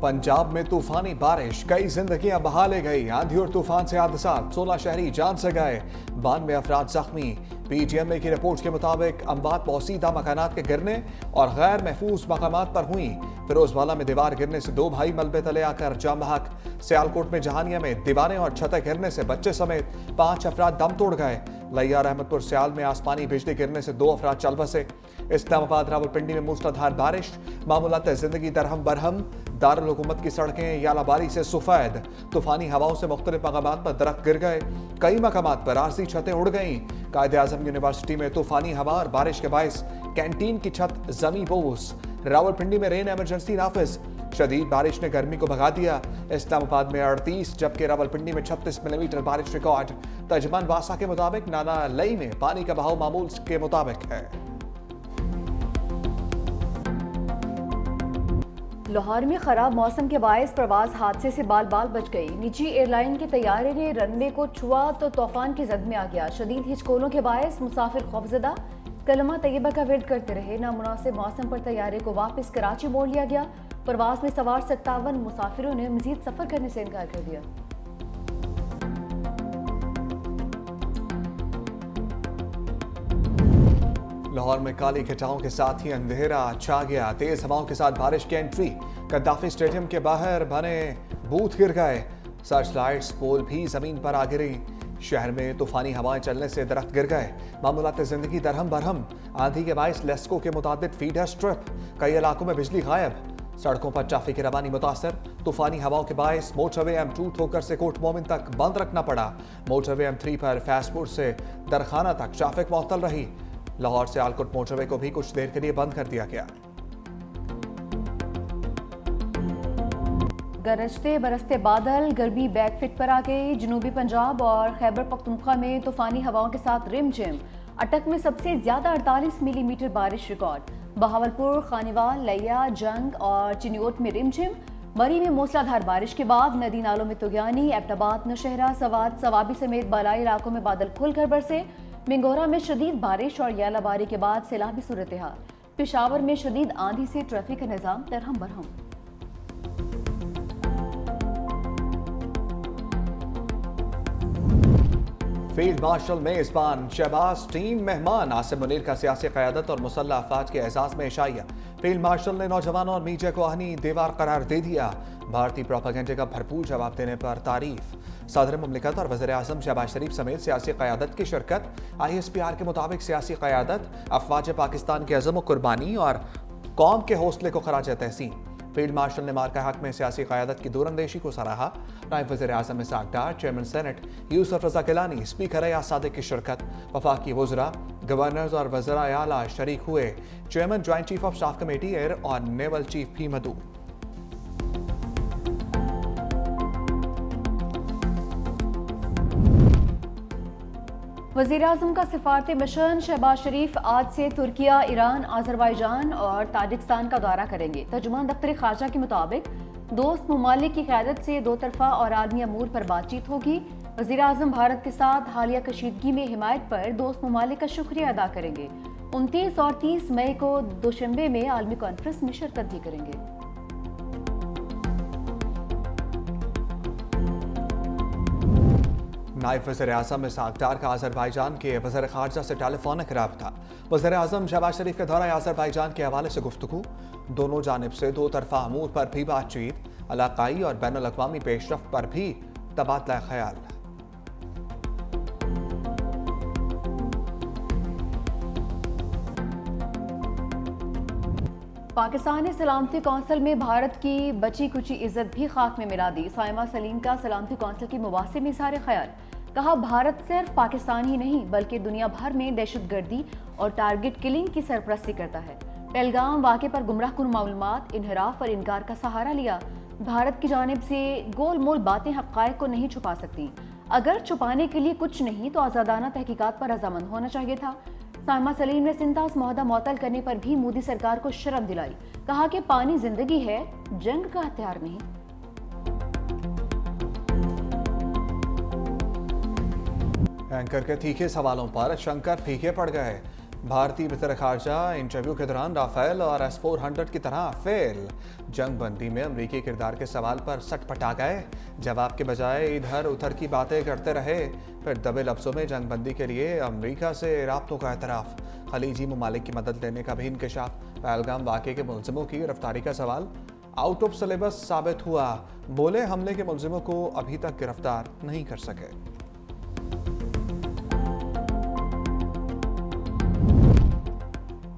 पंजाब में तूफानी बारिश, कई जिंदगियां बहा ले गई। आंधी और तूफान से हादसात, 16 शहरी जान से गए, 92 अफराद जख्मी। पीटीएमए की रिपोर्ट के मुताबिक अम्बात पोसीदा मकानात के गिरने और गैर महफूज मकामात पर हुई। फिरोजवाला में दीवार गिरने से 2 भाई मलबे तले आकर जाम बहक। सियालकोट में जहानिया में दीवारें और छतें गिरने से बच्चे समेत 5 अफराद दम तोड़ गए। लिया रहमतपुर सियाल में आसमानी बिजली गिरने से 2 अफराद चल बसे। इस्लामाबाद रावलपिंडी में मूसलाधार बारिश, मामूलात जिंदगी दरहम बरहम। दारुल हुकूमत की सड़कें यालाबारी से सफेद। तूफानी हवाओं से मुख्तलिफ मकामात पर दरख्त गिर गए, कई मकामात पर आरसी छतें उड़ गईं। कायदे आजम यूनिवर्सिटी में तूफानी हवा और बारिश के बायस कैंटीन की छत जमी बोस। रावलपिंडी में रेन इमरजेंसी नाफिज, शदीद बारिश ने गर्मी को भगा दिया। इस्लामाबाद में 38 जबकि रावलपिंडी में 36 मिलीमीटर बारिश रिकॉर्ड। तर्जमान वासा के मुताबिक नाना लई में पानी का बहाव मामूल के मुताबिक है। लाहौर में खराब मौसम के बायस प्रवाज हादसे से बाल बाल बच गई। निजी एयरलाइन के तैयारे ने रनवे को छुआ तो तूफान की जद में आ गया। शदीद हिचकोलों के बायस मुसाफिर खौफजदा कलमा तैयबा का वेट करते रहे। नामुनासिब मौसम पर तैयारे को वापस कराची मोड़ लिया गया। प्रवास में सवार 57 मुसाफिरों ने मजीद सफर करने से इनकार कर दिया। लाहौर में काली घटाओं के साथ ही अंधेरा छा गया। तेज हवाओं के साथ बारिश की एंट्री। गद्दाफी स्टेडियम के बाहर बने बूथ गिर गए। सर्च लाइट्स पोल भी जमीन पर आ गिरी। शहर में तूफानी हवाएं चलने से दरख्त गिर गए। मामूलात जिंदगी दरहम बरहम। आंधी के बायस लेस्को के मुताबिक फीडर स्ट्रिप, कई इलाकों में बिजली गायब। सड़कों पर ट्रैफिक की रवानी मुतासर। तूफानी हवाओं के बायस मोटरवे M2 ठोकर से कोट मोमिन तक बंद रखना पड़ा। मोटरवे M3 पर फैसपुर से दरखाना तक ट्रैफिक मुअत्तल रही। लाहौर से आलकोट मोटरवे को भी कुछ देर के लिए बंद कर दिया गया। गरजते बरसते बादल, गर्मी बैकफिट पर आ गई। जनूबी पंजाब और खैबर पख्तूनख्वा में तूफानी हवाओं के साथ रिमझिम। अटक में सबसे ज्यादा 48 मिलीमीटर बारिश रिकॉर्ड। बहावलपुर, खानीवाल, लिया, जंग और चिन्योट में रिमझिम। मरी में मूसलाधार बारिश के बाद नदी नालों में तुगयानी। एबटाबाद, नौशहरा, सवात, सवाबी समेत बालाई इलाकों में बादल खुलकर बरसे। मिंगोरा में शदीद बारिश और यालाबारी के बाद सैलाबी सूरत हाल। पेशावर में शदीद आंधी से ट्रैफिक का निजाम दरहम बरहम। फील्ड मार्शल मेजबान, शहबाज टीम मेहमान। आसिम मुनीर का सियासी क़यादत और मुसल्लह अफवाज के एजाज में इशाइया। फील्ड मार्शल ने नौजवानों और मीडिया को आहनी दीवार करार दे दिया। भारतीय प्रोपेगेंडे का भरपूर जवाब देने पर तारीफ। सदर मुमलिकत और वज़ीर आज़म शहबाज शरीफ समेत सियासी क़यादत की शिरकत। ISPR के मुताबिक सियासी क़यादत अफवाज पाकिस्तान की अज़म व कुर्बानी और कौम के हौसले को खराज तहसीन। फील्ड मार्शल ने मार्का हक में सियासी क़यादत की दूरंदेशी को सराहा। नायब वज़ीर आज़म इसहाक़ डार, चेयरमैन सेनेट यूसुफ रज़ा गिलानी, स्पीकर अयाज सादिक की शिरकत। वफाकी वज़रा, गवर्नर्स और वज़राए आला शरीक हुए। Chairman joint chief of staff committee air और नेवल चीफ भी मदऊ। वज़ीर आज़म का सिफारती मिशन। शहबाज शरीफ आज से तुर्किया, ईरान, आज़रबाईजान और ताजिकिस्तान का दौरा करेंगे। तर्जुमान दफ्तर खारजा के मुताबिक दोस्त ममालिक की क़यादत से दो तरफ़ा और आलमी अमूर पर बातचीत होगी। वज़ीर आज़म भारत के साथ हालिया कशीदगी में हिमायत पर दोस्त ममालिक का शुक्रिया अदा करेंगे। 29 और 30 मई को दोशंबे में आलमी कॉन्फ्रेंस में शिरकत भी करेंगे। नायब वज़ीर आज़म इसहाक़ डार का आज़रबाईजान के वज़ीर ख़ारजा से टेलीफोनिक रब्ता। वज़ीर आज़म शहबाज शरीफ के दौरा आज़रबाईजान के हवाले से गुफ्तगू। दोनों जानिब से दो तरफ़ा अमूर पर भी बातचीत। इलाक़ाई और बैनुल अक़वामी पेशरफ़्त पर भी तबादला ख्याल। पाकिस्तानी सलामती कौंसिल में भारत की बची कुची इज्जत भी खाक में मिला दी। साइमा सलीम का सलामती कौंसिल की मुबासे में इज़हार ख्याल। कहा, भारत सिर्फ पाकिस्तान ही नहीं बल्कि दुनिया भर में दहशतगर्दी और टारगेट किलिंग की सरपरस्ती करता है। पहलगाम वाक़े पर गुमराह कुन मालूमात, इनहराफ और इनकार का सहारा लिया। भारत की जानिब से गोल मोल बातें हक़ाइक़ को नहीं छुपा सकती। अगर छुपाने के लिए कुछ नहीं तो आज़ादाना तहकीकात पर रज़ामंद होना चाहिए था। साइमा सलीम ने सिंतास मुआहदा मुअत्तल करने पर भी मोदी सरकार को शर्म दिलाई। कहा कि पानी जिंदगी है, जंग का हथियार नहीं। एंकर के तीखे सवालों पर शंकर फीके पड़ गए। भारतीय वज़ीर ख़ारजा इंटरव्यू के दौरान राफेल और S-400 की तरह फेल। जंग बंदी में अमरीकी किरदार के सवाल पर सटपटा गए, जवाब के बजाय इधर उधर की बातें करते रहे। फिर दबे लफ्ज़ों में जंग बंदी के लिए अमरीका से राब्तों का एतराफ़, खलीजी ममालिक की मदद लेने का भी इंकशाफ। पहलगाम वाक़े के मुलज़िमों की गिरफ्तारी का सवाल आउट ऑफ सिलेबस साबित हुआ, बोले हमले के मुलज़िमों को अभी तक गिरफ्तार नहीं कर सके।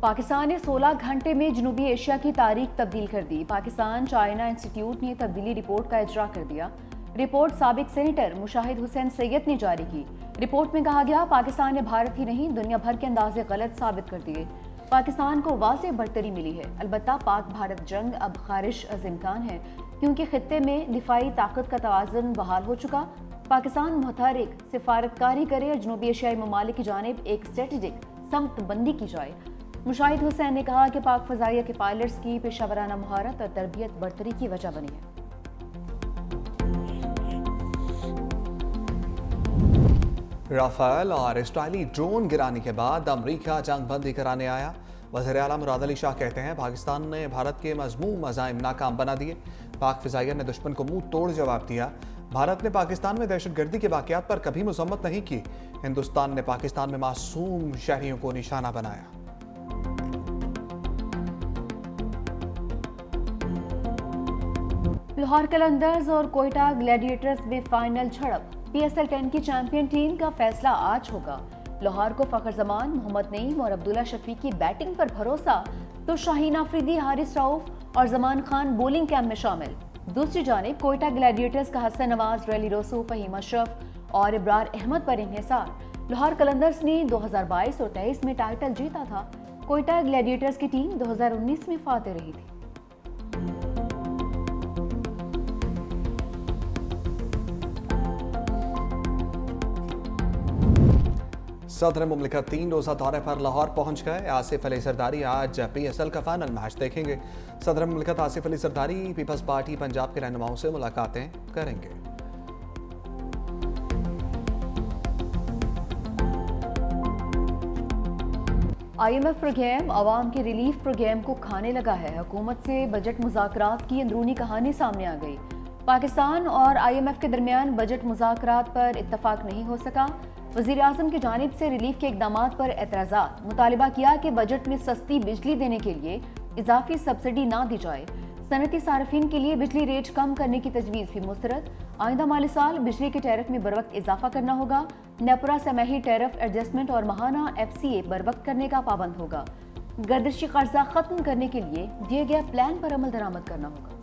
पाकिस्तान ने 16 घंटे में जनूबी एशिया की तारीख तब्दील कर दी। पाकिस्तान चाइना इंस्टीट्यूट ने तब्दीली रिपोर्ट का इजरा कर दिया। रिपोर्ट साबिक सेनेटर मुशाहिद हुसैन सैयद ने जारी की। रिपोर्ट में कहा गया, पाकिस्तान ने भारत ही नहीं दुनिया भर के अंदाजे गलत साबित कर दिए। पाकिस्तान को वाज़ेह बढ़तरी मिली है। अलबत्ता पाक भारत जंग अब खारिज अज़ इम्कान है, क्योंकि खित्ते में दिफाई ताकत का तवाज़ुन बहाल हो चुका। पाकिस्तान मुतहरिक सिफारतकारी करे और जनूबी एशियाई ममालिक की जानिब एक स्ट्रेटेजिक समत बंदी की जाए। मुशाहिद हुसैन ने कहा कि पाक फ़ज़ाइया के पायलट्स की पेशावराना महारत और तरबियत बढ़तरी की वजह बनी है। राफेल और इस्राइली ड्रोन गिराने के बाद अमरीका जंग बंदी कराने आया। वज़ीर आला मुराद अली शाह कहते हैं, पाकिस्तान ने भारत के मज़मूम मज़ाइम नाकाम बना दिए। पाक फ़िज़ाइया ने दुश्मन को मुंह तोड़ जवाब दिया। भारत ने पाकिस्तान में दहशतगर्दी के वाक़यात पर कभी मज़म्मत नहीं की। हिंदुस्तान ने पाकिस्तान में मासूम शहरियों को निशाना बनाया। लाहौर कलंदर्स और कोयटा ग्लैडिएटर्स में फाइनल झड़प। PSL 10 की चैंपियन टीम का फैसला आज होगा। लाहौर को फ़खर जमान, मोहम्मद नईम और अब्दुल्ला शफीक की बैटिंग पर भरोसा, तो शाहीन आफरीदी, हारिस रऊफ और जमान खान बोलिंग कैंप में शामिल। दूसरी जानिब कोयटा ग्लैडिएटर्स का हसन नवाज, रैली रोसू, फहीम अशरफ और इब्रार अहमद पर इन्हिसार। लाहौर कलंदर्स ने 2022 और 23 में टाइटल जीता था। कोयटा ग्लैडिएटर्स की टीम 2019 में फाते रही थी। सदर मुमलिकत 3 रोज़ा दौरे पर लाहौर पहुंच गए। आसिफ अली सरदारी आज PSL का फाइनल मैच देखेंगे। सदर मुमलिकत आसिफ अली सरदारी पीपल्स पार्टी पंजाब के रहनुमाओं से मुलाकातें करेंगे। IMF प्रोग्राम आवाम के रिलीफ प्रोग्राम को खाने लगा है। हुकूमत से बजट मुज़ाकरात की अंदरूनी कहानी सामने आ गई। पाकिस्तान और IMF के दरमियान बजट मुज़ाकरात पर इत्तफाक नहीं हो सका। वज़ीर आज़म की जानिब से रिलीफ के इक़दामात पर एतराज़ात। मुतालिबा किया कि बजट में सस्ती बिजली देने के लिए इजाफी सब्सिडी ना दी जाए। सनती सार्फिन के लिए बिजली रेट कम करने की तजवीज़ भी मुस्तरद। आइंदा माली साल बिजली के टैरिफ में बरवक्त इजाफा करना होगा। नेपरा समाही टैरिफ एडजस्टमेंट और माहाना FCA बरवक्त करने का पाबंद होगा। गर्दिशी कर्जा खत्म करने के लिए दिए गए प्लान पर अमल दरामद करना होगा।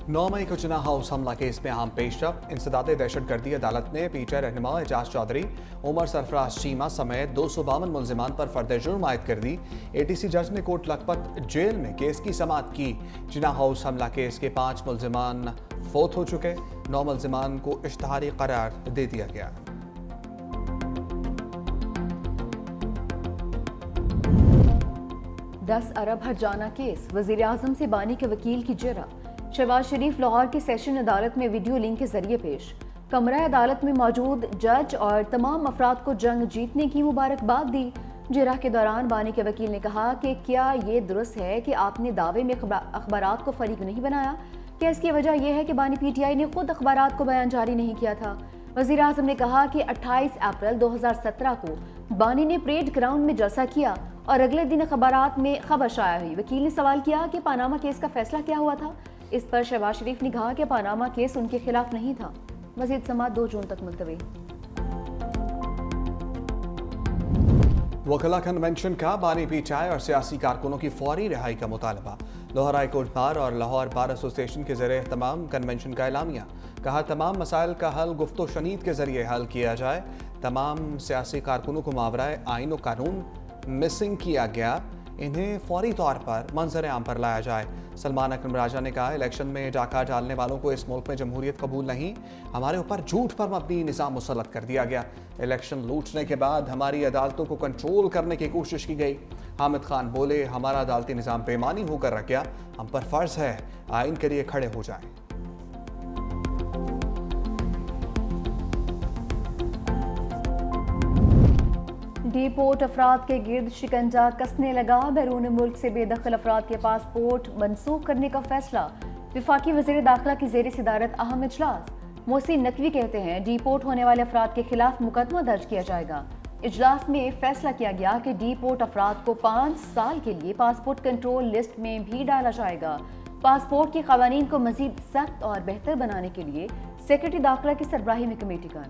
9 मई को जिन्ना हाउस हमला केस में अहम पेशरफ। इंसदादे दहशतगर्दी अदालत ने PTI रहनुमा एजाज चौधरी, उमर सरफराज चीमा समेत 252 मुलजिमान पर फर्द जुर्म आयद कर दी। ATC जज ने कोट लखपत जेल में केस की समाअत की। जिन्ना हाउस हमला केस के 5 मुलजिमान फोत हो चुके। 9 मुलजिमान को इश्तहारी करार दे दिया गया। $10 अरब हर्जाना केस। वज़ीर आज़म से बानी के वकील की जरा। शहबाज शरीफ लाहौर की सेशन अदालत में वीडियो लिंक के जरिए पेश। कमरा अदालत में मौजूद जज और तमाम अफराद को जंग जीतने की मुबारकबाद दी। जिरह के दौरान बानी के वकील ने कहा कि क्या ये दुरुस्त है कि आपने दावे में अखबारात को फरीक नहीं बनाया? क्या इसकी वजह यह है कि बानी PTI ने खुद अखबारात को बयान जारी नहीं किया था? वज़ीर आज़म ने कहा कि 28 अप्रैल 2017 को बानी ने परेड ग्राउंड में जलसा किया और अगले दिन अखबारात में खबर शाया हुई। वकील ने सवाल किया कि पानामा केस का फैसला क्या हुआ था? इस पर शहबाज शरीफ ने कहा कि पानामा केस उनके खिलाफ नहीं था। मज़ीद समाअत 2 जून तक मुलतवी। वकला कन्वेंशन का बानी PTI और सियासी कारकुनों की फौरी रिहाई का मुतालबा। लाहौर हाई कोर्ट बार और लाहौर बार एसोसिएशन के ज़रिए तमाम कन्वेंशन का एलामिया। कहा, तमाम मसाइल का हल गुफ्तो शनीद के जरिए हल किया जाए। तमाम सियासी कारकुनों को मावराए आइन और कानून मिसिंग किया गया, इन्हें फौरी तौर पर मंजर आम पर लाया जाए। सलमान अकरम राजा ने कहा, इलेक्शन में डाका डालने वालों को इस मुल्क में जमहूरियत कबूल नहीं। हमारे ऊपर झूठ पर मबनी निज़ाम मुसल्लत कर दिया गया। इलेक्शन लूटने के बाद हमारी अदालतों को कंट्रोल करने की कोशिश की गई। हामिद खान बोले, हमारा अदालती निज़ाम बेईमानी होकर रह गया। हम पर फ़र्ज़ है आइन के लिए खड़े हो जाएं। डीपोर्ट अफराद के गिर्द शिकंजा कसने लगा। बैरून मुल्क से बेदखल अफराद के पासपोर्ट मनसूख करने का फैसला। वफाकी वज़ीर दाखिला की ज़ेर सदारत अहम इजलास। मोहसिन नकवी कहते हैं डीपोर्ट होने वाले अफराद के खिलाफ मुकदमा दर्ज किया जाएगा। इजलास में फैसला किया गया कि डीपोर्ट अफराद को 5 साल के लिए पासपोर्ट कंट्रोल लिस्ट में भी डाला जाएगा। पासपोर्ट के क़वानीन को मज़ीद सख्त और बेहतर बनाने के लिए सेक्रेटरी दाखिला की सरबराही में कमेटी का।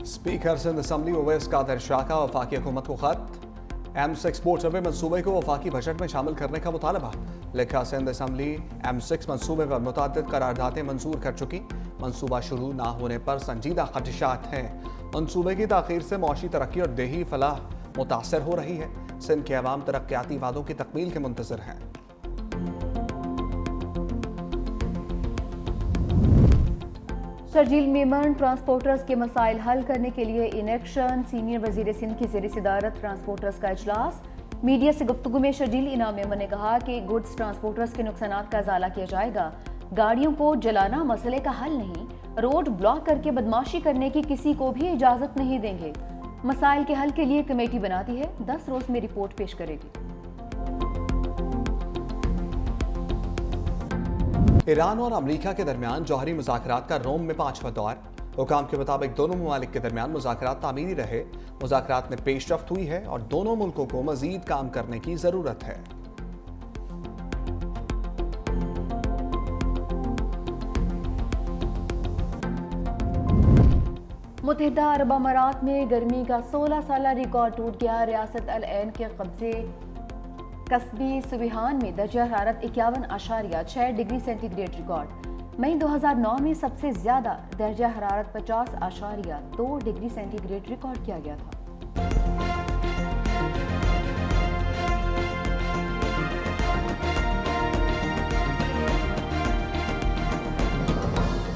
स्पीकर सिंध असम्बली ओवैस कादिर शाह का वफाकी हुकूमत को खत। M6 मोटरवे मनसूबे को वफाकी बजट में शामिल करने का मुतालबा। लिखा, सिंध असम्बली M6 मनसूबे पर मुतअद्दिद करारदादें मंजूर कर चुकी। मनसूबा शुरू ना होने पर संजीदा खदशात हैं। मनसूबे की ताखीर से मौशी तरक्की और देही फलाह मुतासर हो रही है। सिंध के अवाम तरक्याती वादों की तकमील के मुंतज़िर हैं। शर्जील मेमन ट्रांसपोर्टर्स के मसाइल हल करने के लिए इन एक्शन। सीनियर वजीर सिंध की ज़ेर सदारत ट्रांसपोर्टर्स का इजलास। मीडिया से गुफ्तगू में शर्जील इनाम मेमन ने कहा कि गुड्स ट्रांसपोर्टर्स के नुकसानात का इजाला किया जाएगा। गाड़ियों को जलाना मसले का हल नहीं, रोड ब्लॉक करके बदमाशी करने की किसी को भी इजाज़त नहीं देंगे। मसाइल के हल के लिए कमेटी बनाती है, 10 रोज में रिपोर्ट पेश करेगी। ईरान और अमेरिका के दरमियान जौहरी मुज़ाकरात का रोम में 5वां दौर। हुकाम के मुताबिक दोनों ममालिक के दरमियान मुज़ाकरात तामीरी रहे। मुज़ाकरात में पेशरफ्त हुई है और दोनों मुल्कों को मज़ीद काम करने की ज़रूरत है। मुत्तहिदा अरब अमारात में गर्मी का 16 साला रिकॉर्ड टूट गया। रियासत अल ऐन के कब्जे कस्बी सुबिहान में दर्जा हरारत 51.6 डिग्री सेंटीग्रेड रिकॉर्ड। मई 2009 में सबसे ज्यादा दर्जा हरारत 50.2 डिग्री सेंटीग्रेड रिकॉर्ड किया गया था।